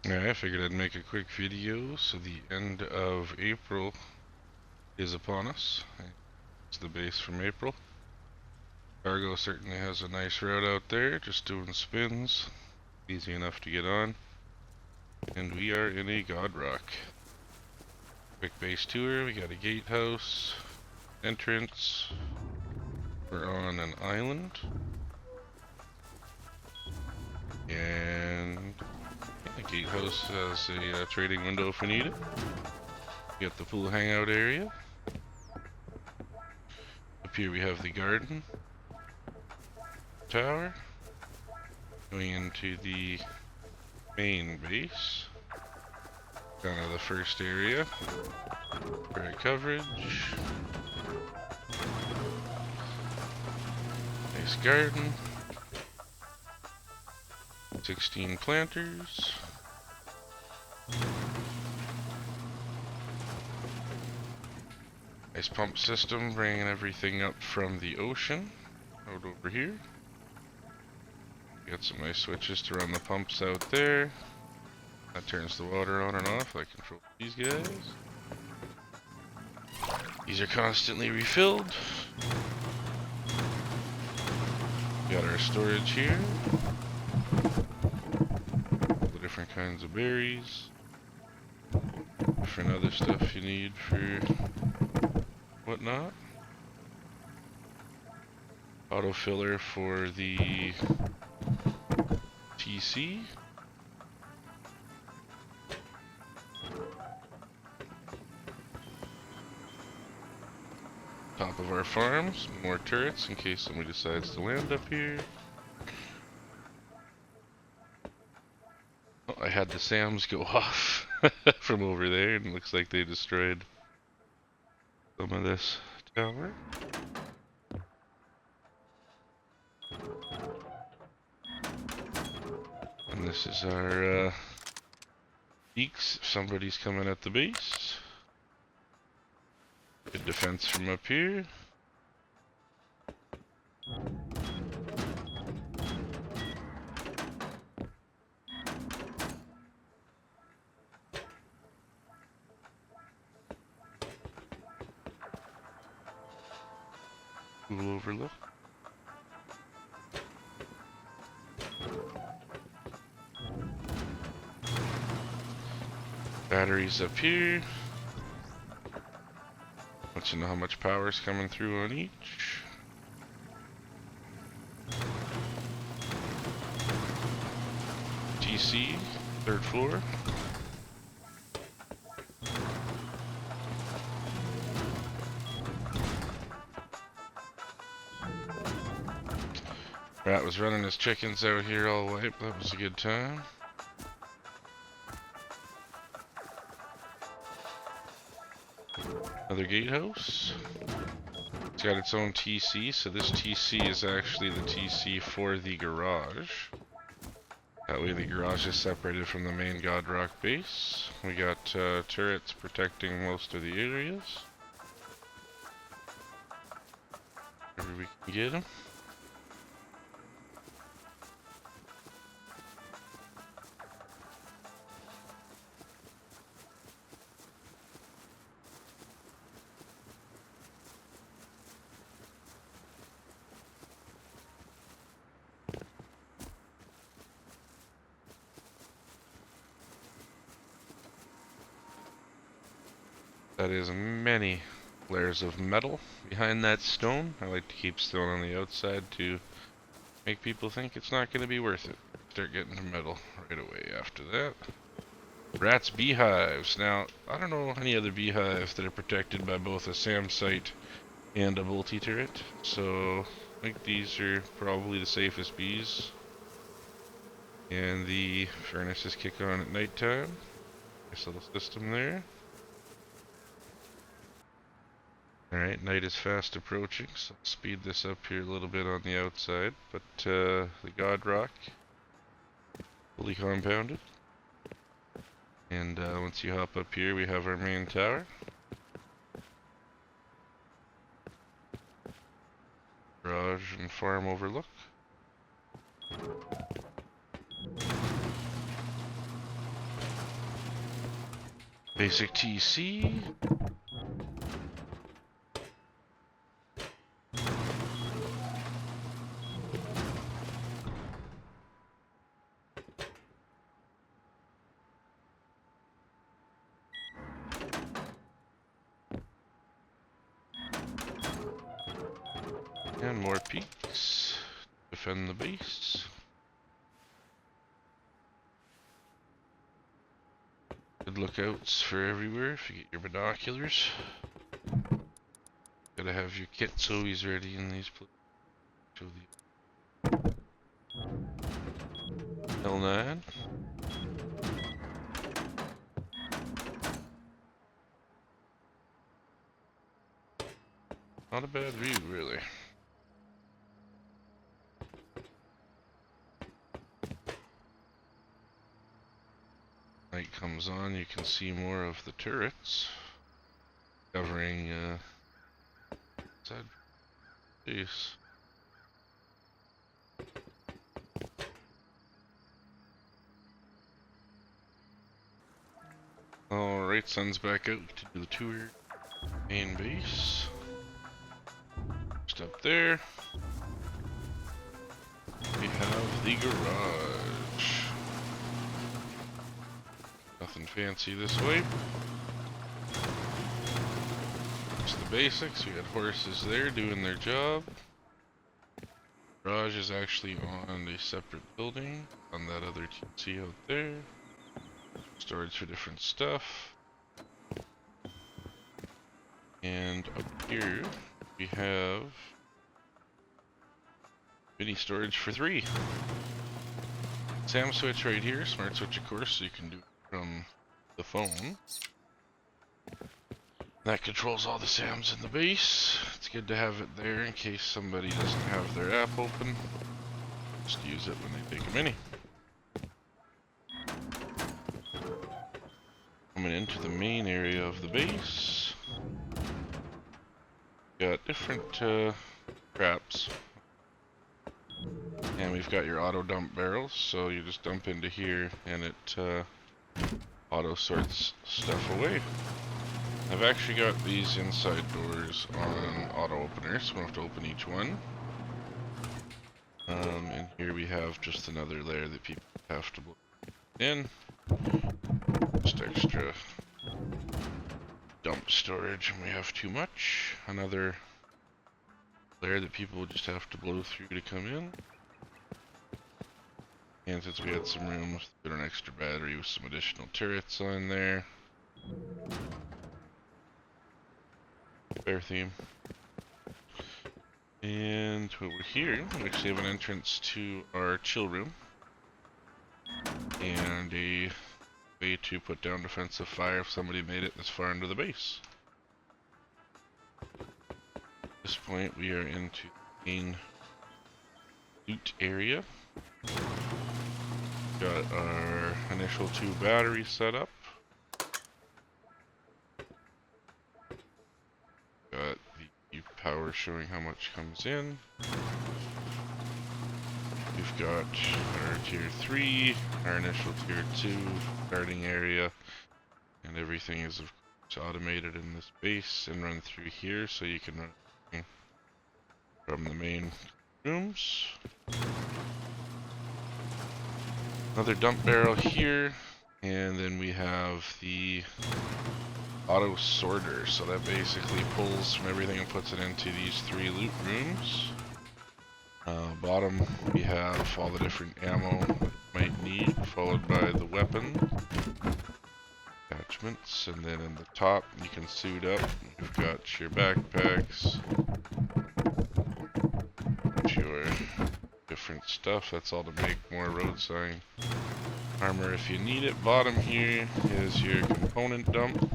I figured I'd make a quick video. So the end of April is upon us. It's the base from April. Cargo certainly has a nice route out there, just doing spins. Easy enough to get on. And we are in a God Rock. Quick base tour. We got a gatehouse, entrance. We're on an island. And the gatehouse has a trading window if we need it. We got the pool hangout area. Up here we have the garden tower. Going into the main base. Kind of the first area. Great coverage. Nice garden. 16 planters. Nice pump system, bringing everything up from the ocean out over here. Got some nice switches to run the pumps out there. That turns the water on and off. I control these guys. These are constantly refilled. Got our storage here. All the different kinds of berries. Different other stuff you need for whatnot. Autofiller for the TC. Top of our farm, some more turrets in case somebody decides to land up here. Oh, I had the SAMs go off from over there, and it looks like they destroyed some of this tower. And this is our peaks if somebody's coming at the base. Good defense from up here. Cool overlook. Batteries up here. Let you know how much power is coming through on each. TC, third floor. Rat was running his chickens out here all wiped. That was a good time. Another gatehouse. It's got its own TC, so this TC is actually the TC for the garage. That way the garage is separated from the main God Rock base. We got turrets protecting most of the areas. Wherever we can get them. That is many layers of metal behind that stone. I like to keep stone on the outside to make people think it's not going to be worth it. Start getting to metal right away after that. Rat's beehives. Now, I don't know any other beehives that are protected by both a SAM site and a multi-turret, so I think these are probably the safest bees. And the furnaces kick on at nighttime. Nice little system there. Alright, night is fast approaching, so I'll speed this up here a little bit on the outside, but the God Rock, fully compounded. And once you hop up here, we have our main tower. Garage and farm overlook. Basic TC. And more peaks. Defend the base. Good lookouts for everywhere if you get your binoculars. Gotta have your kits always ready in these places. Show the L9. Not a bad view, really. Night comes on, you can see more of the turrets covering side base. Alright, sun's back out to do the tour. Main base. Just up there, we have the garage. Nothing fancy this way. Just the basics. We got horses there doing their job. Garage is actually on a separate building on that other TC out there. Storage for different stuff. And up here we have mini storage for 3. SAM switch right here, smart switch of course, so you can do it from the phone. That controls all the SAMs in the base. It's good to have it there in case somebody doesn't have their app open. Just use it when they take a mini. Coming into the main area of the base. Got different traps. And we've got your auto dump barrels, so you just dump into here and it auto sorts stuff away. I've actually got these inside doors on auto openers, so we don't have to open each one. And here we have just another layer that people have to blow in. Just extra dump storage when we have too much. Another layer that people just have to blow through to come in. And since we had some room, let's put an extra battery with some additional turrets on there. Fair theme. And over here, we actually have an entrance to our chill room. And a way to put down defensive fire if somebody made it this far into the base. At this point, we are into the main loot area. Got our initial 2 batteries set up. Got the power showing how much comes in. We've got our tier 3, our initial tier 2 starting area, and everything is of course automated in this base and run through here, so you can run from the main rooms. Another dump barrel here, and then we have the auto sorter, so that basically pulls from everything and puts it into these 3 loot rooms. Bottom we have all the different ammo that you might need, followed by the weapon attachments, and then in the top you can suit up. You've got your backpacks, your different stuff. That's all to make more road sign armor if you need it. Bottom here is your component dump,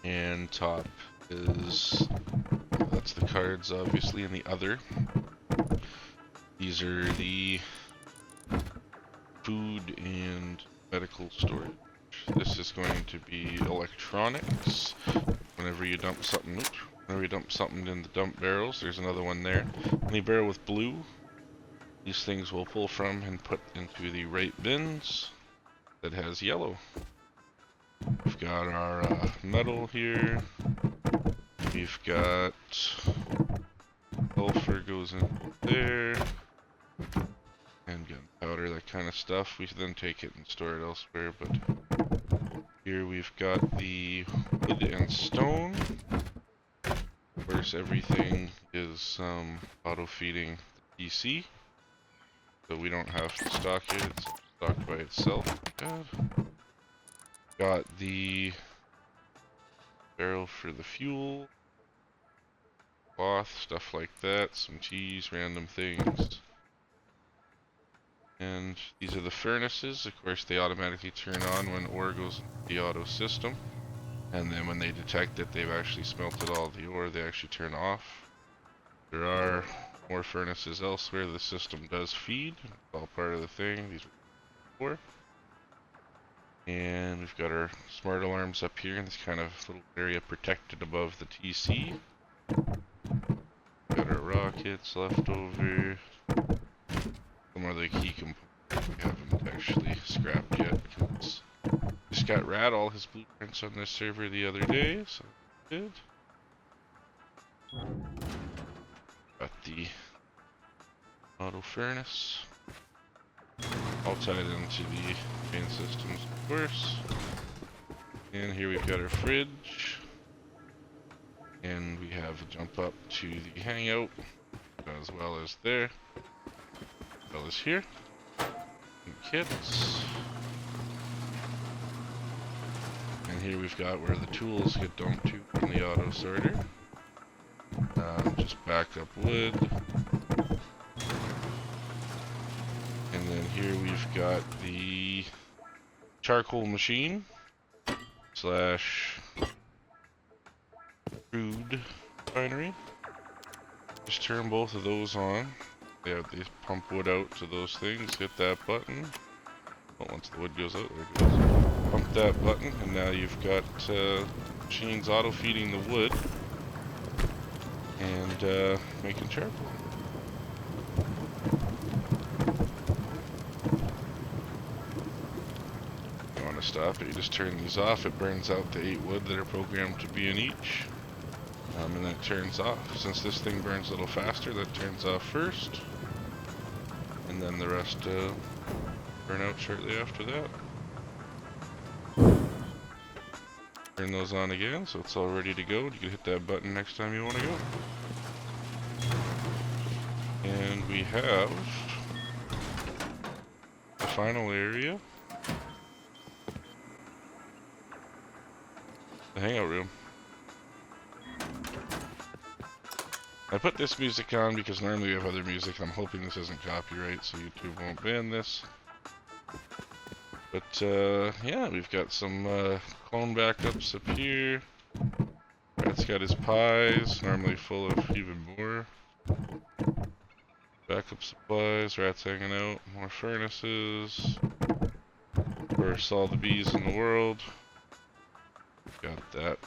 and top is, that's the cards obviously, and the other. These are the food and medical storage. This is going to be electronics. Whenever you dump something, whenever you dump something in the dump barrels, there's another one there. Any barrel with blue, these things will pull from and put into the right bins. that has yellow. We've got our metal here. We've got sulfur goes in there. And gunpowder, that kind of stuff. We then take it and store it elsewhere, but here we've got the wood and stone. Of course, everything is auto-feeding the PC, so we don't have to stock it. It's stocked by itself. God. Got the barrel for the fuel, cloth, stuff like that, some cheese, random things. And these are the furnaces. Of course, they automatically turn on when ore goes into the auto system. And then when they detect that they've actually smelted all the ore, they actually turn off. There are more furnaces elsewhere the system does feed. It's all part of the thing. These are four. And we've got our smart alarms up here in this kind of little area protected above the TC. Got our rockets left over. Some other key components we haven't actually scrapped yet, because just got Rat all his blueprints on this server the other day, so good. Got the auto furnace all tied into the main systems, of course. And here we've got our fridge, and we have a jump up to the hangout, as well as there, as well as here. And kits. And here we've got where the tools get dumped to from the auto sorter. Just backup wood. And then here we've got the charcoal machine slash crude refinery. Just turn both of those on. They have these pump wood out to those things. Hit that button. Well, once the wood goes out, there it goes. Pump that button, and now you've got machines auto feeding the wood and making charcoal. You want to stop it, you just turn these off. It burns out the 8 wood that are programmed to be in each. And then it turns off. Since this thing burns a little faster, that turns off first. And then the rest burn out shortly after that. Turn those on again, so it's all ready to go. You can hit that button next time you want to go. And we have the final area, the hangout room. I put this music on because normally we have other music. I'm hoping this isn't copyright, so YouTube won't ban this. But yeah, we've got some clone backups up here. Rat's got his pies, normally full of even more. Backup supplies, Rat's hanging out, more furnaces. Of course, all the bees in the world. Got that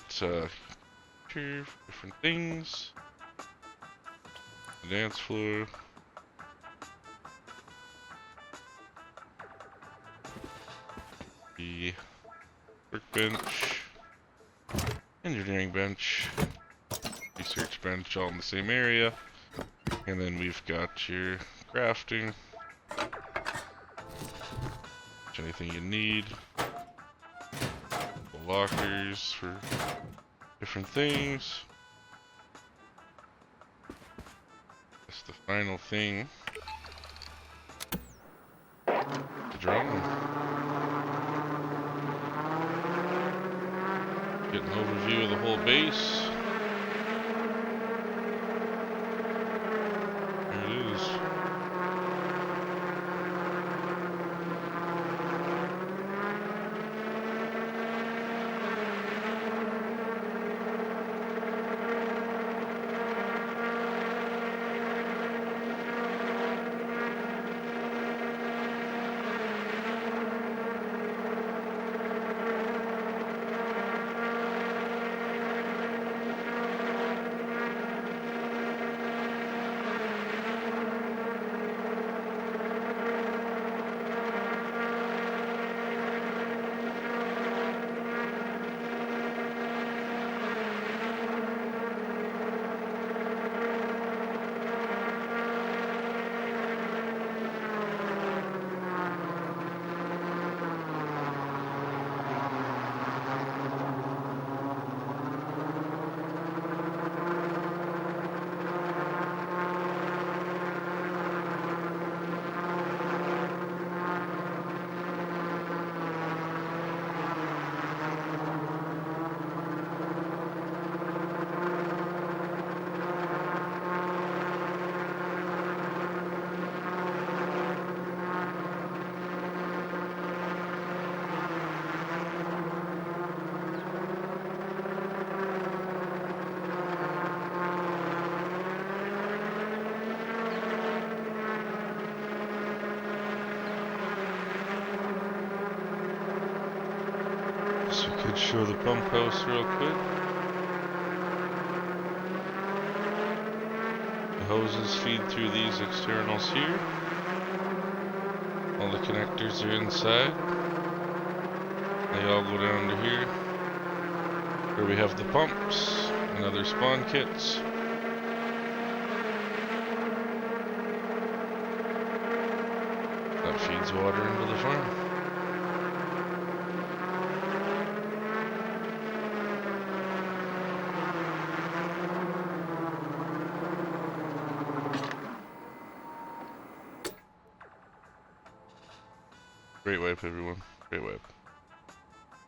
here for different things. The dance floor. The workbench, engineering bench, research bench, all in the same area. And then we've got your crafting, anything you need, the lockers for different things. That's the final thing. The drone. Get an overview of the whole base. There it is. Let's show the pump house real quick. The hoses feed through these externals here. All the connectors are inside. They all go down to here, where we have the pumps and other spawn kits. That feeds water into the farm. Great wipe, everyone. Great wipe.